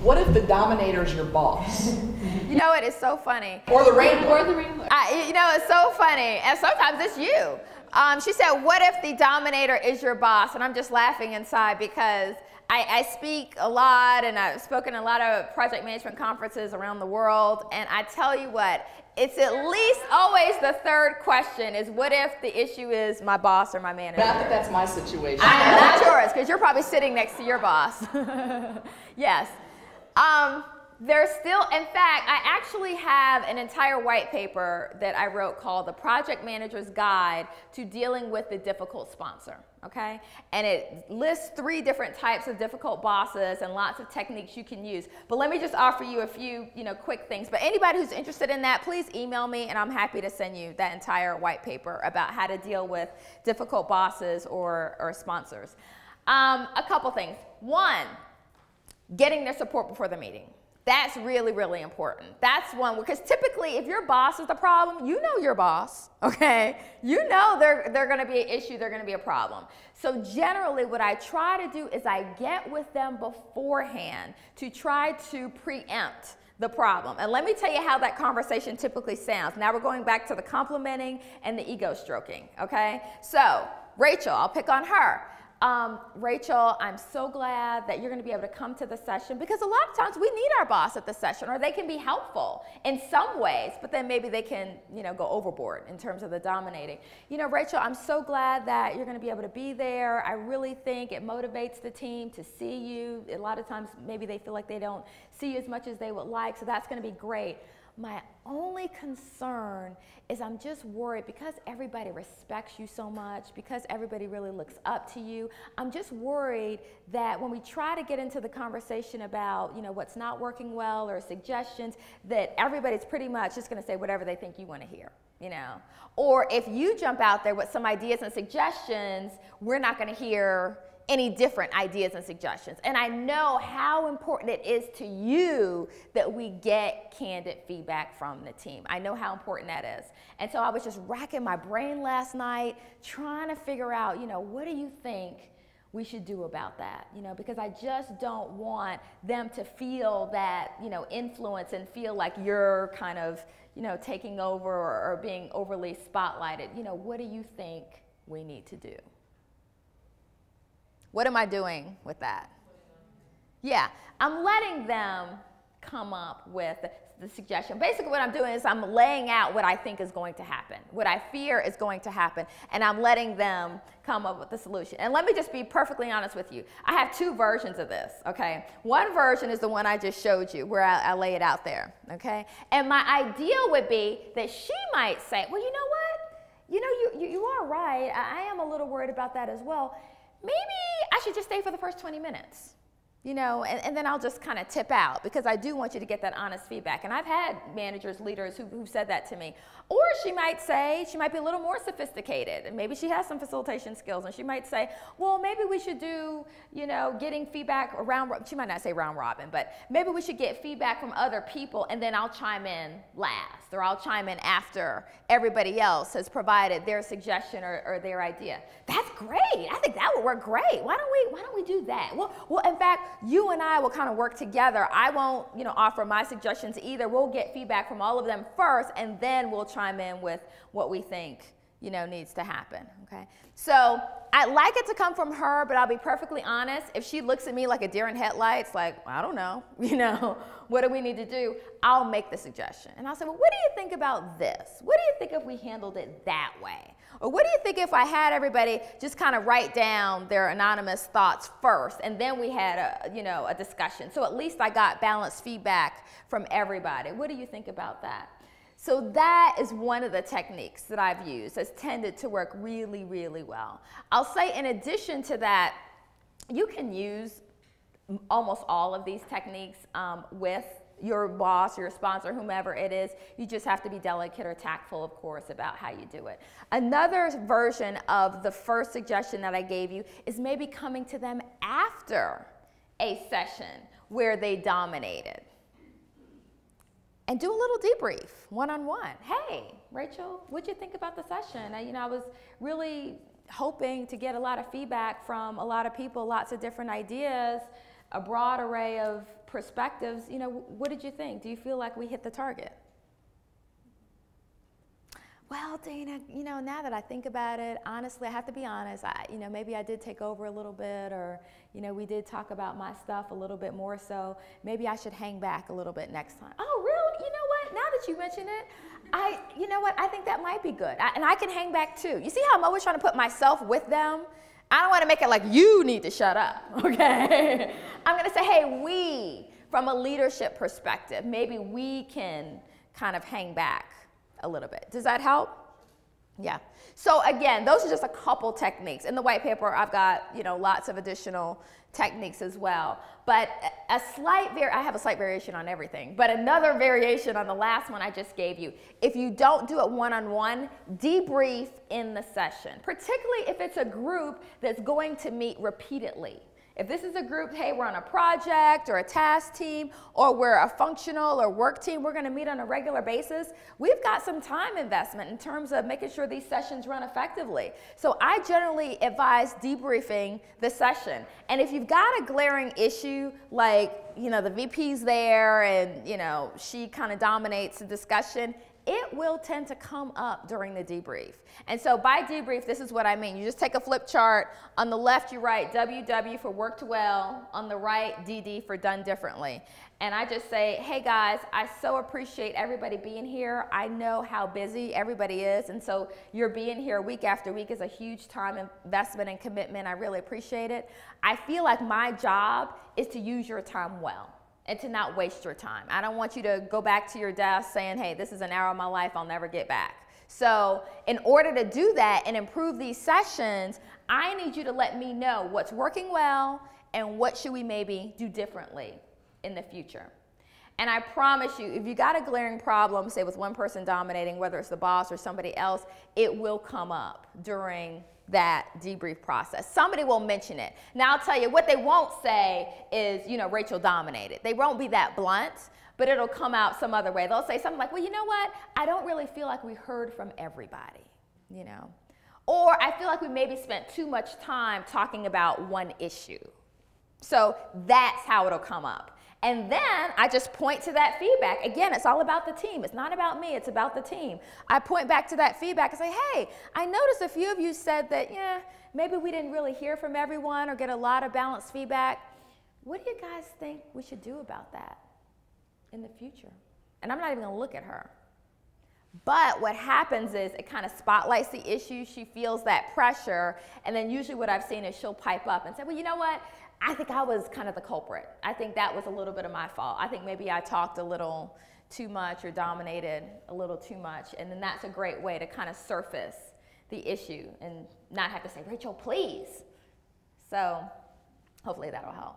What if the dominator's your boss? You know, it is so funny. Or the wrangler. Or the wrangler. You know, it's so funny. And sometimes it's you. She said, what if the dominator is your boss? And I'm just laughing inside because I speak a lot, and I've spoken at a lot of project management conferences around the world. And I tell you what, it's at least always the third question is, what if the issue is my boss or my manager? Not that that's my situation. I know, not yours, because you're probably sitting next to your boss. Yes. There's still, in fact, I actually have an entire white paper that I wrote called The Project Manager's Guide to Dealing with the Difficult Sponsor, okay? And it lists 3 different types of difficult bosses and lots of techniques you can use. But let me just offer you a few, quick things. But anybody who's interested in that, please email me, and I'm happy to send you that entire white paper about how to deal with difficult bosses or sponsors. A couple things. One, getting their support before the meeting. That's really, really important. That's one, because typically if your boss is the problem, you know your boss, okay? You know they're gonna be an issue, they're gonna be a problem. So generally what I try to do is I get with them beforehand to try to preempt the problem. And let me tell you how that conversation typically sounds. Now we're going back to the complimenting and the ego stroking, okay? So Rachel, I'll pick on her. Rachel, I'm so glad that you're going to be able to come to the session, because a lot of times we need our boss at the session, or they can be helpful in some ways, but then maybe they can, go overboard in terms of the dominating. Rachel, I'm so glad that you're going to be able to be there. I really think it motivates the team to see you. A lot of times maybe they feel like they don't see you as much as they would like, so that's going to be great. My only concern is I'm just worried, because everybody respects you so much, because everybody really looks up to you, I'm just worried that when we try to get into the conversation about, what's not working well or suggestions, that everybody's pretty much just going to say whatever they think you want to hear, Or if you jump out there with some ideas and suggestions, we're not going to hear any different ideas and suggestions. And I know how important it is to you that we get candid feedback from the team. I know how important that is. And so I was just racking my brain last night trying to figure out, what do you think we should do about that? Because I just don't want them to feel that, influence and feel like you're kind of, taking over or being overly spotlighted. What do you think we need to do? What am I doing with that? Yeah, I'm letting them come up with the suggestion. Basically what I'm doing is I'm laying out what I think is going to happen, what I fear is going to happen, and I'm letting them come up with the solution. And let me just be perfectly honest with you. I have 2 versions of this, okay? One version is the one I just showed you, where I lay it out there, okay? And my ideal would be that she might say, well, you know what? You are right. I am a little worried about that as well. Maybe I should just stay for the first 20 minutes, and then I'll just kind of tip out, because I do want you to get that honest feedback. And I've had managers, leaders who said that to me. Or she might say, she might be a little more sophisticated, and maybe she has some facilitation skills, and she might say, well, maybe we should do, getting feedback around, she might not say round robin, but maybe we should get feedback from other people, and then I'll chime in last, or I'll chime in after everybody else has provided their suggestion or their idea. That's great. I think that would work great. Why don't we do that? Well, in fact, you and I will kind of work together. I won't, offer my suggestions either. We'll get feedback from all of them first, and then we'll chime in with what we think, needs to happen, okay? So I'd like it to come from her, but I'll be perfectly honest. If she looks at me like a deer in headlights, like, I don't know, what do we need to do? I'll make the suggestion. And I'll say, well, what do you think about this? What do you think if we handled it that way? Or what do you think if I had everybody just kind of write down their anonymous thoughts first, and then we had a discussion? So at least I got balanced feedback from everybody. What do you think about that? So that is one of the techniques that I've used that's tended to work really, really well. I'll say in addition to that, you can use almost all of these techniques with your boss, your sponsor, whomever it is. You just have to be delicate or tactful, of course, about how you do it. Another version of the first suggestion that I gave you is maybe coming to them after a session where they dominated. And do a little debrief, one-on-one. Hey, Rachel, what'd you think about the session? I was really hoping to get a lot of feedback from a lot of people, lots of different ideas, a broad array of perspectives, you know, what did you think? Do you feel like we hit the target? Well, Dana, you know, now that I think about it, honestly, I have to be honest, you know, maybe I did take over a little bit, or, you know, we did talk about my stuff a little bit more, so maybe I should hang back a little bit next time. Oh, really? You know what? Now that you mention it, you know what? I think that might be good. And I can hang back too. You see how I'm always trying to put myself with them? I don't want to make it like you need to shut up, okay? I'm going to say, hey, we, from a leadership perspective, maybe we can kind of hang back a little bit. Does that help? Yeah. So again, those are just a couple techniques. In the white paper, I've got, you know, lots of additional techniques as well. But I have a slight variation on everything, but another variation on the last one I just gave you. If you don't do it one-on-one, debrief in the session, particularly if it's a group that's going to meet repeatedly. If this is a group, hey, we're on a project or a task team, or we're a functional or work team, we're going to meet on a regular basis, we've got some time investment in terms of making sure these sessions run effectively. So I generally advise debriefing the session. And if you've got a glaring issue, like, you know, the VP's there and, you know, she kind of dominates the discussion, it will tend to come up during the debrief. And so by debrief, this is what I mean. You just take a flip chart. On the left, you write WW for worked well. On the right, DD for done differently. And I just say, hey guys, I so appreciate everybody being here. I know how busy everybody is. And so you're being here week after week is a huge time investment and commitment. I really appreciate it. I feel like my job is to use your time well and to not waste your time. I don't want you to go back to your desk saying, hey, this is an hour of my life I'll never get back. So in order to do that and improve these sessions, I need you to let me know what's working well and what should we maybe do differently in the future. And I promise you, if you got a glaring problem, say with one person dominating, whether it's the boss or somebody else, it will come up during that debrief process. Somebody will mention it. Now I'll tell you, what they won't say is, you know, Rachel dominated. They won't be that blunt, but it'll come out some other way. They'll say something like, well, you know what? I don't really feel like we heard from everybody, you know. Or I feel like we maybe spent too much time talking about one issue. So that's how it'll come up. And then I just point to that feedback. Again, it's all about the team. It's not about me, it's about the team. I point back to that feedback and say, hey, I noticed a few of you said that, yeah, maybe we didn't really hear from everyone or get a lot of balanced feedback. What do you guys think we should do about that in the future? And I'm not even gonna look at her. But what happens is it kind of spotlights the issue. She feels that pressure. And then usually what I've seen is she'll pipe up and say, well, you know what? I think I was kind of the culprit. I think that was a little bit of my fault. I think maybe I talked a little too much or dominated a little too much. And then that's a great way to kind of surface the issue and not have to say, Rachel, please. So hopefully that'll help.